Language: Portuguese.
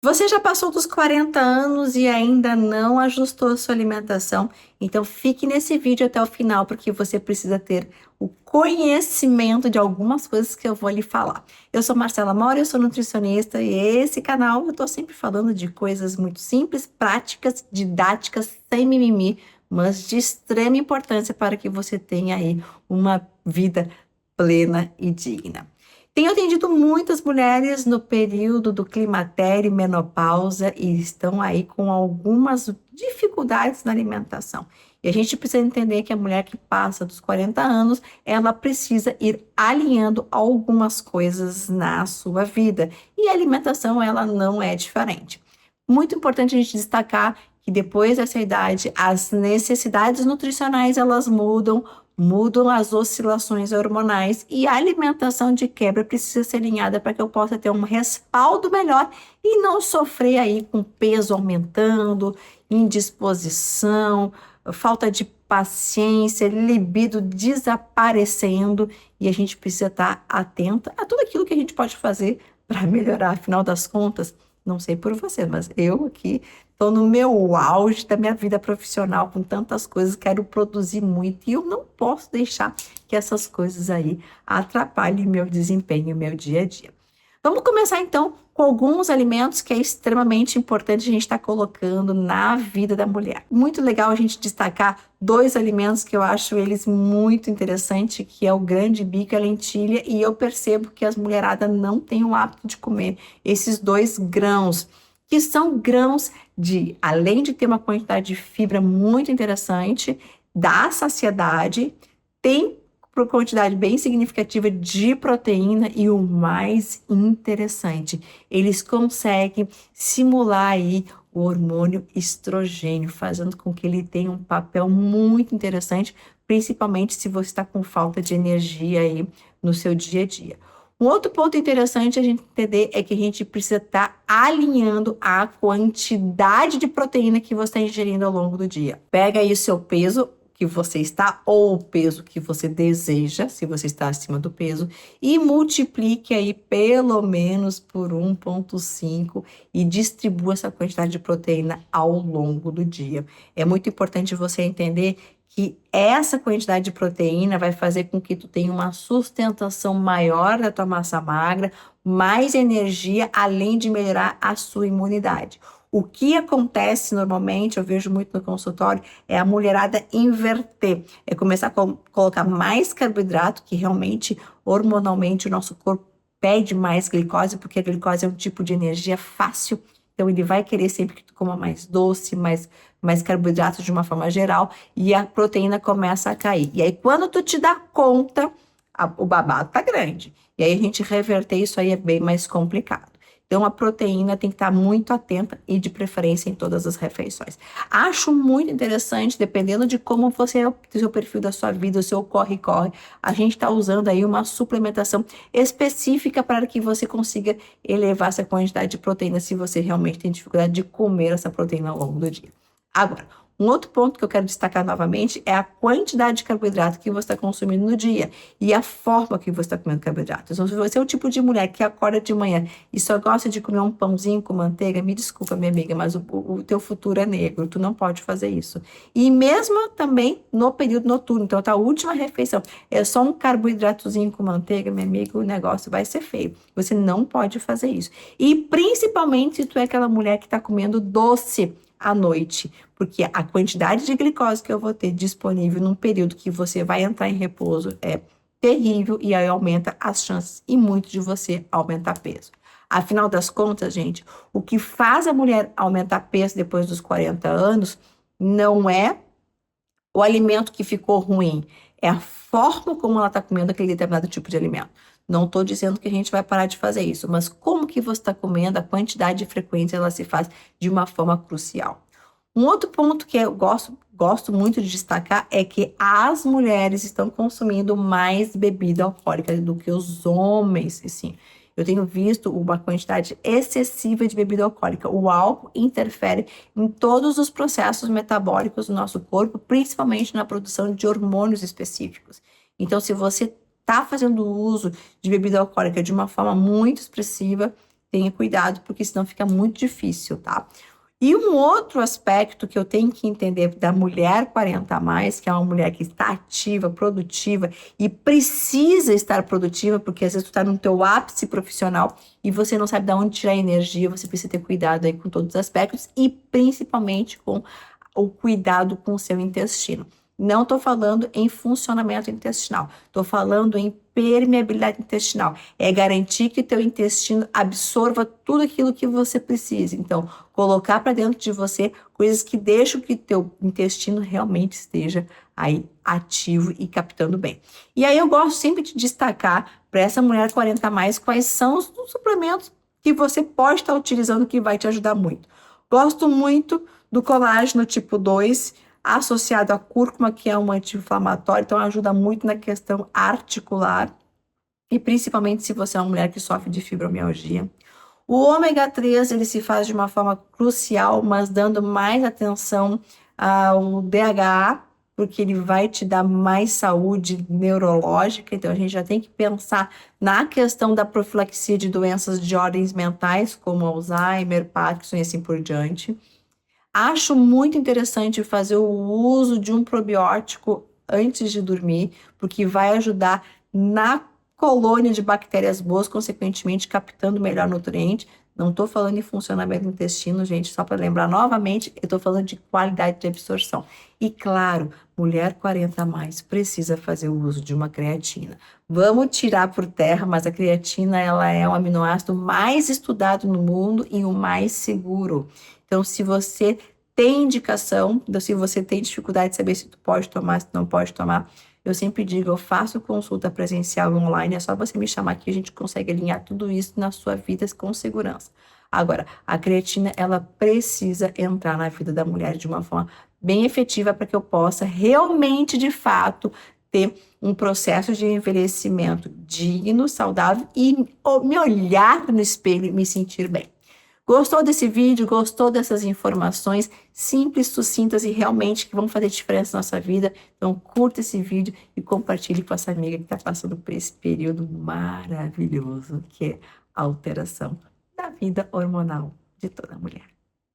Você já passou dos 40 anos e ainda não ajustou a sua alimentação? Então fique nesse vídeo até o final, porque você precisa ter o conhecimento de algumas coisas que eu vou lhe falar. Eu sou Marcela Mora, eu sou nutricionista e esse canal eu tô sempre falando de coisas muito simples, práticas, didáticas, sem mimimi, mas de extrema importância para que você tenha aí uma vida plena e digna. Tenho atendido muitas mulheres no período do climatério e menopausa e estão aí com algumas dificuldades na alimentação. E a gente precisa entender que a mulher que passa dos 40 anos, ela precisa ir alinhando algumas coisas na sua vida. E a alimentação, ela não é diferente. Muito importante a gente destacar que depois dessa idade, as necessidades nutricionais, elas mudam as oscilações hormonais e a alimentação de quebra precisa ser alinhada para que eu possa ter um respaldo melhor e não sofrer aí com peso aumentando, indisposição, falta de paciência, libido desaparecendo e a gente precisa estar atenta a tudo aquilo que a gente pode fazer para melhorar. Afinal das contas, não sei por você, mas eu aqui estou no meu auge da minha vida profissional, com tantas coisas, quero produzir muito e eu não posso deixar que essas coisas aí atrapalhem meu desempenho, meu dia a dia. Vamos começar então com alguns alimentos que é extremamente importante a gente estar colocando na vida da mulher. Muito legal a gente destacar dois alimentos que eu acho eles muito interessantes, que é o grande bico e a lentilha, e eu percebo que as mulheradas não têm o hábito de comer esses dois grãos, que são grãos de, além de ter uma quantidade de fibra muito interessante, da saciedade, tem por quantidade bem significativa de proteína e o mais interessante, eles conseguem simular aí o hormônio estrogênio, fazendo com que ele tenha um papel muito interessante, principalmente se você está com falta de energia aí no seu dia a dia. Um outro ponto interessante a gente entender é que a gente precisa estar alinhando a quantidade de proteína que você está ingerindo ao longo do dia. Pega aí o seu peso que você está ou o peso que você deseja, se você está acima do peso, e multiplique aí pelo menos por 1,5 e distribua essa quantidade de proteína ao longo do dia. É muito importante você entender que essa quantidade de proteína vai fazer com que tu tenha uma sustentação maior da tua massa magra, mais energia, além de melhorar a sua imunidade. O que acontece normalmente, eu vejo muito no consultório, é a mulherada inverter, é começar a colocar mais carboidrato, que realmente hormonalmente o nosso corpo pede mais glicose, porque a glicose é um tipo de energia fácil, então ele vai querer sempre que tu coma mais doce, mais carboidrato de uma forma geral, e a proteína começa a cair. E aí quando tu te dá conta, o babado tá grande. E aí a gente reverter isso aí é bem mais complicado. Então, a proteína tem que estar muito atenta e, de preferência, em todas as refeições. Acho muito interessante, dependendo de como você é o seu perfil da sua vida, o seu corre-corre, a gente está usando aí uma suplementação específica para que você consiga elevar essa quantidade de proteína se você realmente tem dificuldade de comer essa proteína ao longo do dia. Agora, um outro ponto que eu quero destacar novamente é a quantidade de carboidrato que você está consumindo no dia e a forma que você está comendo carboidrato. Então, se você é o tipo de mulher que acorda de manhã e só gosta de comer um pãozinho com manteiga, me desculpa, minha amiga, mas o teu futuro é negro, tu não pode fazer isso. E mesmo também no período noturno, então a última refeição é só um carboidratozinho com manteiga, minha amiga, o negócio vai ser feio. Você não pode fazer isso. E principalmente se tu é aquela mulher que está comendo doce à noite, porque a quantidade de glicose que eu vou ter disponível num período que você vai entrar em repouso é terrível e aí aumenta as chances e muito de você aumentar peso. Afinal das contas, gente, o que faz a mulher aumentar peso depois dos 40 anos não é o alimento que ficou ruim, é a forma como ela está comendo aquele determinado tipo de alimento. Não estou dizendo que a gente vai parar de fazer isso, mas como que você está comendo, a quantidade e frequência ela se faz de uma forma crucial. Um outro ponto que eu gosto muito de destacar é que as mulheres estão consumindo mais bebida alcoólica do que os homens, sim. Eu tenho visto uma quantidade excessiva de bebida alcoólica. O álcool interfere em todos os processos metabólicos do nosso corpo, principalmente na produção de hormônios específicos. Então, se você está fazendo uso de bebida alcoólica de uma forma muito expressiva, tenha cuidado, porque senão fica muito difícil, tá? E um outro aspecto que eu tenho que entender da mulher 40 a mais, que é uma mulher que está ativa, produtiva e precisa estar produtiva, porque às vezes tu está no teu ápice profissional e você não sabe de onde tirar energia, você precisa ter cuidado aí com todos os aspectos e principalmente com o cuidado com o seu intestino. Não estou falando em funcionamento intestinal, estou falando em permeabilidade intestinal. É garantir que teu intestino absorva tudo aquilo que você precisa. Então, colocar para dentro de você coisas que deixam que teu intestino realmente esteja aí ativo e captando bem. E aí eu gosto sempre de destacar para essa mulher 40 a mais quais são os suplementos que você pode estar utilizando que vai te ajudar muito. Gosto muito do colágeno tipo 2, associado à cúrcuma, que é um anti-inflamatório, então ajuda muito na questão articular, e principalmente se você é uma mulher que sofre de fibromialgia. O ômega 3, ele se faz de uma forma crucial, mas dando mais atenção ao DHA, porque ele vai te dar mais saúde neurológica, então a gente já tem que pensar na questão da profilaxia de doenças de ordens mentais, como Alzheimer, Parkinson e assim por diante. Acho muito interessante fazer o uso de um probiótico antes de dormir, porque vai ajudar na colônia de bactérias boas, consequentemente captando melhor nutriente. Não estou falando em funcionamento do intestino, gente, só para lembrar novamente, eu estou falando de qualidade de absorção. E claro, mulher 40 a mais precisa fazer o uso de uma creatina. Vamos tirar por terra, mas a creatina ela é o aminoácido mais estudado no mundo e o mais seguro. Então, se você tem indicação, se você tem dificuldade de saber se tu pode tomar, se não pode tomar, eu sempre digo, eu faço consulta presencial e online, é só você me chamar que a gente consegue alinhar tudo isso na sua vida com segurança. Agora, a creatina, ela precisa entrar na vida da mulher de uma forma bem efetiva para que eu possa realmente, de fato, ter um processo de envelhecimento digno, saudável e me olhar no espelho e me sentir bem. Gostou desse vídeo? Gostou dessas informações simples, sucintas e realmente que vão fazer diferença na nossa vida? Então, curta esse vídeo e compartilhe com essa amiga que está passando por esse período maravilhoso que é a alteração da vida hormonal de toda mulher.